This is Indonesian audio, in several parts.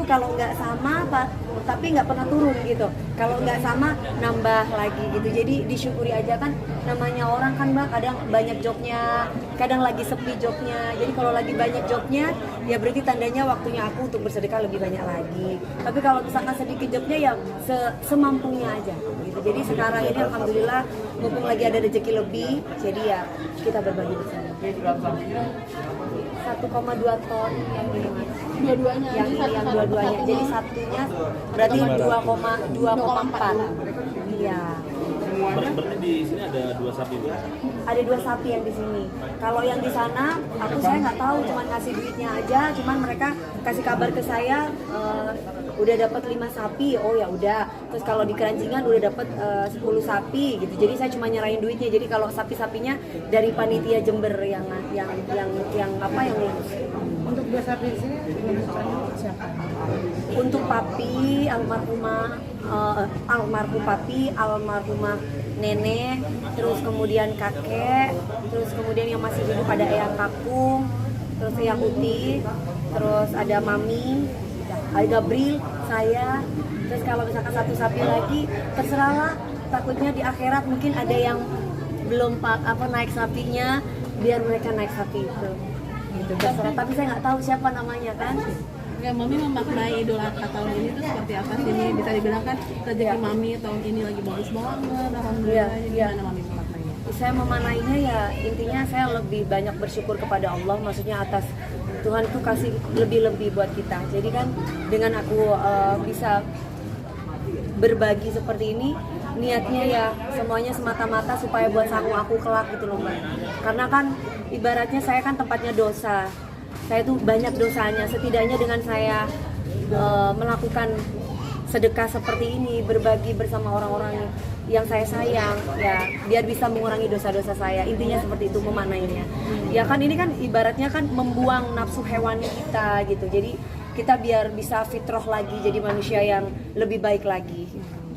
kalau nggak sama tapi nggak pernah turun gitu. Kalau nggak sama nambah lagi gitu. Jadi disyukuri aja kan, namanya orang kan Mbak kadang banyak jobnya, kadang lagi sepi jobnya. Jadi kalau lagi banyak jobnya ya berarti tandanya waktunya aku untuk bersedekah lebih banyak lagi. Tapi kalau misalkan sedikit jobnya ya semampunya aja gitu. Jadi sekarang ini alhamdulillah mumpung lagi ada rezeki lebih, jadi ya kita berbagi bersama. 1,2 ton yang ini Mas. Dua-duanya Yang dua-duanya. Jadi satunya berarti 2,4. Iya. Berarti di sini ada 2 sapi itu? Ada 2 sapi yang di sini. Kalau yang di sana, saya nggak tahu, cuman ngasih duitnya aja. Cuman mereka kasih kabar ke saya, udah dapat 5 sapi. Oh ya udah. Terus kalau di kerancingan udah dapat 10 sapi gitu. Jadi saya cuma nyerahin duitnya. Jadi kalau sapi-sapinya dari panitia Jember yang ngurus. Untuk 2 sapi di sini siapa? Untuk papi almarhum papi, almarhumah nenek, terus kemudian kakek, terus kemudian yang masih hidup ada eyang kakung, terus eyang uti, terus ada mami, ada Gabriel, saya. Terus kalau misalkan satu sapi lagi terserahlah, takutnya di akhirat mungkin ada yang belum naik sapinya, biar mereka naik sapi itu gitu, terserah. Tapi saya nggak tahu siapa namanya kan. Ya, Mami memaknai Idul Adha tahun ini tuh seperti apa sih? Ini bisa dibilang kan rezeki Mami tahun ini lagi bagus banget, alhamdulillah. Gimana Mami memaknainya? Saya memaknainya ya intinya saya lebih banyak bersyukur kepada Allah, maksudnya atas Tuhan itu kasih lebih-lebih buat kita. Jadi kan dengan aku bisa berbagi seperti ini, niatnya ya semuanya semata-mata supaya buat sanggup aku kelak gitu loh Mbak. Karena kan ibaratnya saya kan tempatnya dosa. Saya tuh banyak dosanya, setidaknya dengan saya melakukan sedekah seperti ini, berbagi bersama orang-orang yang saya sayang, ya biar bisa mengurangi dosa-dosa saya. Intinya seperti itu memaknainya. Ya kan ini kan ibaratnya kan membuang nafsu hewani kita gitu. Jadi kita biar bisa fitrah lagi, jadi manusia yang lebih baik lagi.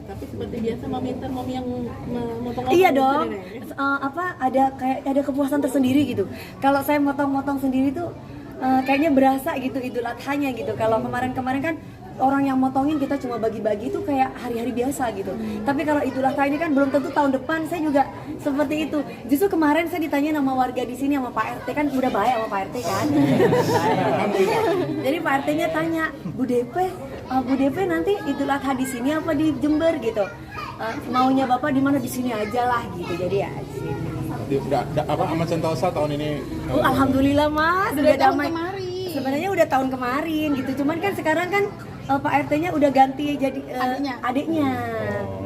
Tapi seperti biasa Mami yang memotong. Iya dong. Ada kepuasan tersendiri gitu. Kalau saya motong-motong sendiri tuh kayaknya berasa gitu Idul Adhanya gitu. Kalau kemarin-kemarin kan orang yang motongin kita cuma bagi-bagi itu kayak hari-hari biasa gitu. Tapi kalau Idul Adha ini kan belum tentu tahun depan saya juga seperti itu. Justru kemarin saya ditanya sama warga di sini, sama Pak RT, kan udah baik sama Pak RT kan. Jadi Pak RT-nya tanya, Bu DP nanti Idul Adha di sini apa di Jember gitu. Maunya Bapak di mana, di sini aja lah gitu. Jadi ya di sini. Udah aman sentosa tahun ini? Alhamdulillah Mas, udah damai. Kemarin. Sebenarnya udah tahun kemarin gitu. Cuman kan sekarang kan Pak RT-nya udah ganti jadi adiknya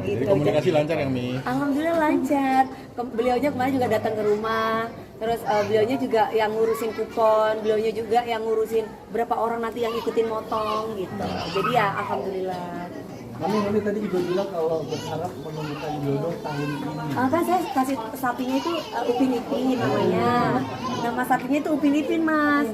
gitu. Jadi komunikasi lancar ya Mi? Alhamdulillah lancar. Beliaunya kemarin juga datang ke rumah. Terus beliaunya juga yang ngurusin kupon, beliaunya juga yang ngurusin berapa orang nanti yang ikutin motong gitu. Jadi ya alhamdulillah. Mami tadi juga bilang kalau berharap menemukan jodoh tahun ini. Kan saya kasih sapinya itu Upin Ipin namanya. Nama sapinya itu Upin Ipin Mas.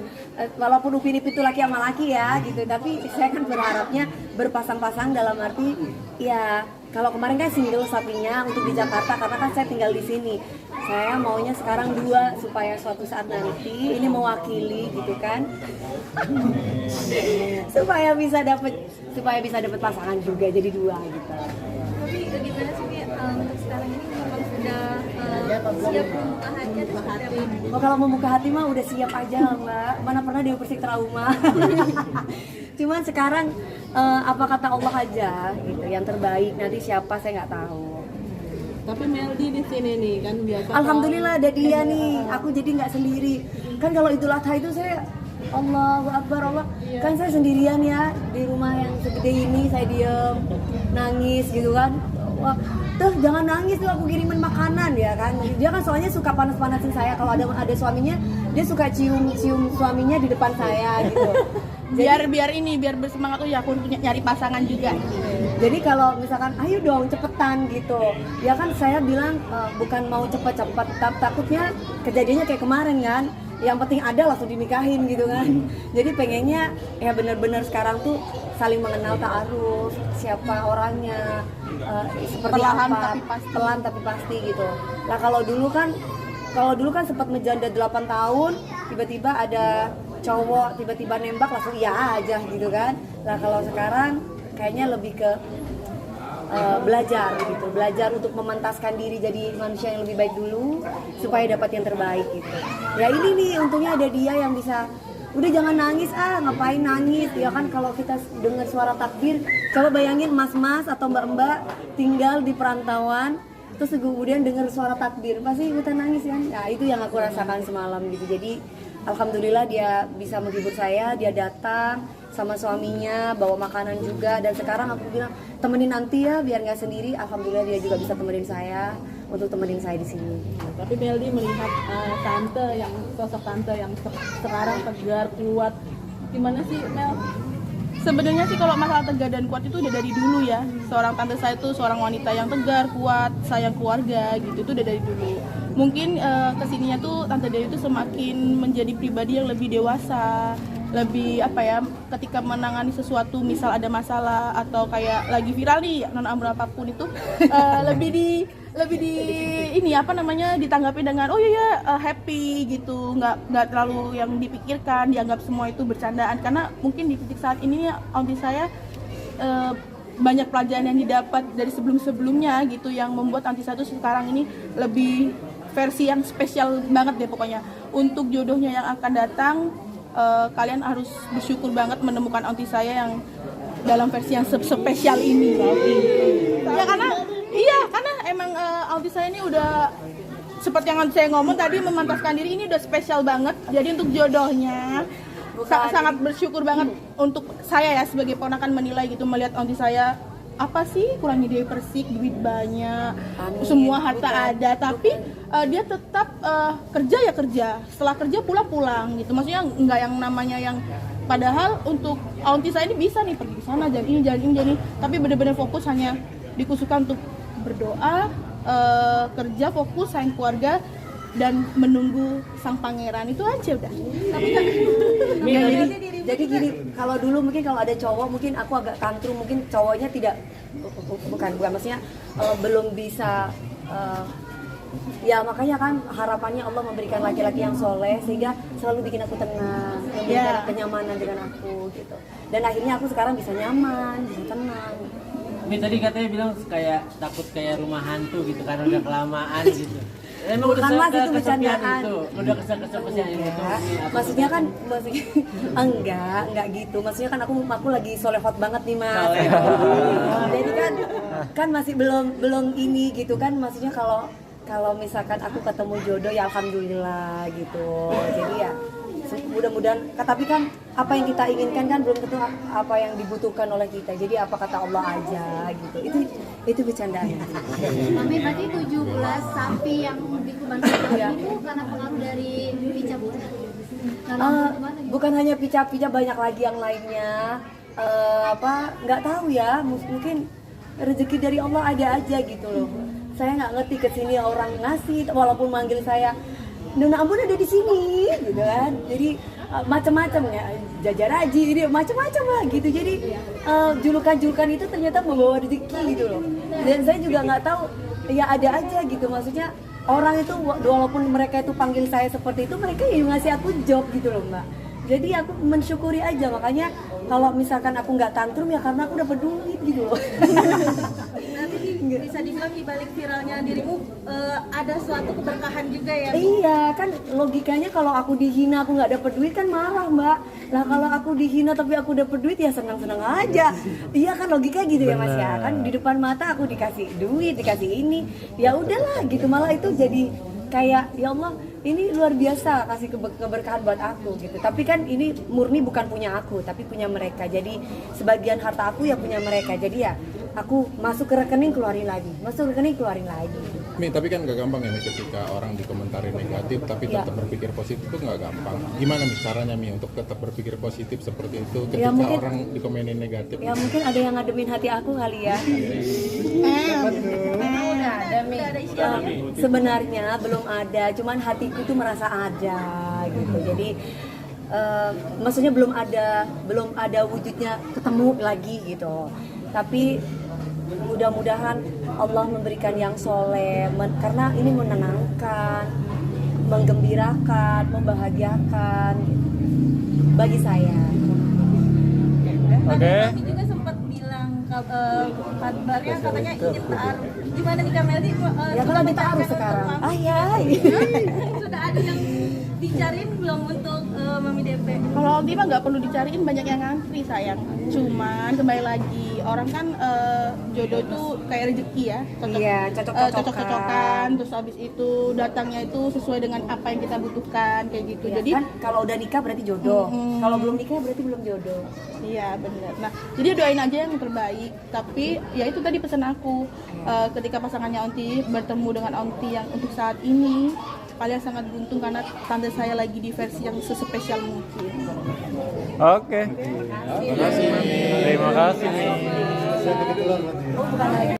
Walaupun Upin Ipin itu laki sama laki ya gitu, tapi saya kan berharapnya berpasang-pasang dalam arti ya kalau kemarin kan single sapinya untuk di Jakarta karena kan saya tinggal di sini. Saya maunya sekarang 2 supaya suatu saat nanti ini mewakili gitu kan. supaya bisa dapat pasangan juga jadi 2 gitu. Tapi gimana sih untuk sekarang ini memang sudah siap membuka hati atau seperti apa? Oh, kalau membuka hati mah udah siap aja lah Mbak. Mana pernah Dewi Persik trauma. Cuman sekarang apa kata Allah aja gitu, yang terbaik. Nanti siapa saya nggak tahu. Tapi Meldi di sini nih kan biasa. Alhamdulillah ada dia nih. Aku jadi nggak sendiri. Kan kalau Idul Adha itu saya Allahu Akbar Allah. Kan saya sendirian ya di rumah yang segede ini, saya diem nangis gitu kan. Wah, tuh jangan nangis tuh, aku kirimin makanan ya kan. Dia kan soalnya suka panas-panasin saya. Kalau ada suaminya, dia suka cium suaminya di depan saya gitu. Biar bersemangat tuh ya aku nyari pasangan juga. Jadi kalau misalkan ayo dong cepetan gitu. Ya kan saya bilang bukan mau cepet-cepet, takutnya kejadiannya kayak kemarin kan. Yang penting ada langsung dinikahin gitu kan. Jadi pengennya ya benar-benar sekarang tuh saling mengenal, ta'aruf, siapa orangnya, seperti Perlahan apa, tapi pasti. pelan tapi pasti gitu. Nah kalau dulu kan sempat menjanda 8 tahun, tiba-tiba ada cowok tiba-tiba nembak langsung iya aja gitu kan. Nah kalau sekarang kayaknya lebih ke belajar gitu, belajar untuk memantaskan diri jadi manusia yang lebih baik dulu supaya dapat yang terbaik gitu. Ya ini nih untungnya ada dia yang bisa, udah jangan nangis ngapain nangis ya kan. Kalau kita dengar suara takbir, coba bayangin mas-mas atau mbak-mbak tinggal di perantauan terus kemudian dengar suara takbir pasti ikutan nangis kan. Nah itu yang aku rasakan semalam gitu. Jadi alhamdulillah dia bisa menghibur saya, dia datang sama suaminya bawa makanan juga, dan sekarang aku bilang temenin nanti ya biar nggak sendiri. Alhamdulillah dia juga bisa temenin saya untuk temenin saya di sini. Tapi Meldi melihat sosok tante yang sekarang tegar, kuat, gimana sih Mel? Sebenarnya sih kalau masalah tegar dan kuat itu udah dari dulu ya. Seorang tante saya itu seorang wanita yang tegar, kuat, sayang keluarga gitu, itu udah dari dulu. Mungkin kesininya tuh Tante Dewi itu semakin menjadi pribadi yang lebih dewasa, lebih ketika menangani sesuatu, misal ada masalah atau kayak lagi viral nih non apapun itu lebih di ditanggapi dengan oh iya happy gitu, nggak terlalu yang dipikirkan, dianggap semua itu bercandaan. Karena mungkin di titik saat ini aunty saya banyak pelajaran yang didapat dari sebelumnya gitu, yang membuat aunty saya itu sekarang ini lebih versi yang spesial banget deh pokoknya. Untuk jodohnya yang akan datang, kalian harus bersyukur banget menemukan aunty saya yang dalam versi yang spesial ini. Ya karena emang aunty saya ini udah seperti yang saya ngomong tadi, memantaskan diri, ini udah spesial banget. Jadi untuk jodohnya sangat bersyukur banget untuk saya ya sebagai ponakan menilai gitu, melihat aunty saya apa sih kurangnya Dewi Persik, duit banyak, semua harta ada, tapi dia tetap kerja, setelah kerja pulang gitu. Maksudnya nggak yang namanya yang, padahal untuk aunty saya ini bisa nih pergi ke sana, jalan ini, tapi benar-benar fokus hanya dikhususkan untuk berdoa, kerja, fokus sayang keluarga dan menunggu sang pangeran, itu aja udah. Tapi jadi gini, kalau dulu mungkin kalau ada cowok mungkin aku agak tantrum, mungkin cowoknya tidak bukan maksudnya belum bisa ya makanya kan harapannya Allah memberikan laki-laki yang soleh sehingga selalu bikin aku tenang, memberikan kenyamanan dengan aku gitu. Dan akhirnya aku sekarang bisa nyaman, bisa tenang. Ini tadi katanya bilang kayak takut kayak rumah hantu gitu karena udah kelamaan gitu. Emang bukan mas, itu bercandaan. Udah kesepian itu. Maksudnya enggak gitu. Maksudnya kan aku lagi solehot banget nih mas. Jadi kan masih belum ini gitu kan. Maksudnya kalau misalkan aku ketemu jodoh ya alhamdulillah gitu. Jadi ya mudah-mudahan, tapi kan apa yang kita inginkan kan belum tentu apa yang dibutuhkan oleh kita. Jadi apa kata Allah aja gitu. Itu bercandaan. Mami, berarti 17 sapi yang dikurbankan itu karena pengaruh dari pica bu? Bukan hanya pica-pica, banyak lagi yang lainnya. Nggak tahu ya, mungkin rezeki dari Allah ada aja gitu loh. Saya nggak ngerti kesini orang ngasih, walaupun manggil saya Nona Ambon ada di sini gitu kan. Jadi macam-macam ya, Jajar Haji ini macam-macam lah gitu. Jadi julukan-julukan itu ternyata membawa rezeki gitu loh. Dan saya juga nggak tahu, ya ada aja gitu. Maksudnya orang itu walaupun mereka itu panggil saya seperti itu, mereka yang ngasih aku job gitu loh mbak. Jadi aku mensyukuri aja, makanya kalau misalkan aku nggak tantrum ya karena aku dapat duit gitu loh. Bisa dibilang di balik viralnya dirimu ada suatu keberkahan juga ya? Iya kan logikanya kalau aku dihina aku nggak dapet duit kan marah mbak. Lah kalau aku dihina tapi aku dapet duit ya senang-senang aja. Iya kan logikanya gitu ya mas ya. Kan di depan mata aku dikasih duit, dikasih ini, ya udahlah gitu, malah itu jadi kayak ya Allah ini luar biasa kasih keberkahan buat aku gitu. Tapi kan ini murni bukan punya aku tapi punya mereka. Jadi sebagian harta aku ya punya mereka. Jadi ya aku masuk ke rekening keluarin lagi, masuk ke rekening keluarin lagi. Mi, tapi kan nggak gampang ya Mi, ketika orang dikomentarin negatif tapi tetap berpikir positif itu nggak gampang. Gimana Mi caranya Mi untuk tetap berpikir positif seperti itu ketika mungkin, orang dikomenin negatif? Ya mungkin ada yang ngademin hati aku kali ya. Udah ada Mi. Sebenarnya belum ada, cuman hatiku tuh merasa ada gitu. Jadi maksudnya belum ada wujudnya ketemu lagi gitu. Tapi mudah-mudahan Allah memberikan yang soleh, karena ini menenangkan, menggembirakan, membahagiakan gitu. bagi saya. Oke. Kami juga sempat bilang kabarnya katanya ingin taruh. Gimana nih Kak Meldi? Ya kan lagi taruh sekarang. Ya. Sudah ada yang dicariin belum untuk Mami DP? Kalau Aldi mah nggak perlu dicariin, banyak yang ngantri sayang. Cuman kembali lagi orang kan jodoh itu kayak rezeki ya, Iya, cocok-cocokan. Terus habis itu datangnya itu sesuai dengan apa yang kita butuhkan kayak gitu. Ya, Jadi kan kalau udah nikah berarti jodoh. Kalau belum nikah berarti belum jodoh. iya benar. Nah jadi doain aja yang terbaik. Tapi ya itu tadi pesan aku, ketika pasangannya Onti bertemu dengan Onti yang untuk saat ini kalian sangat beruntung karena tante saya lagi di versi yang sespesial mungkin. Oke. Terima kasih. Saya kebetulan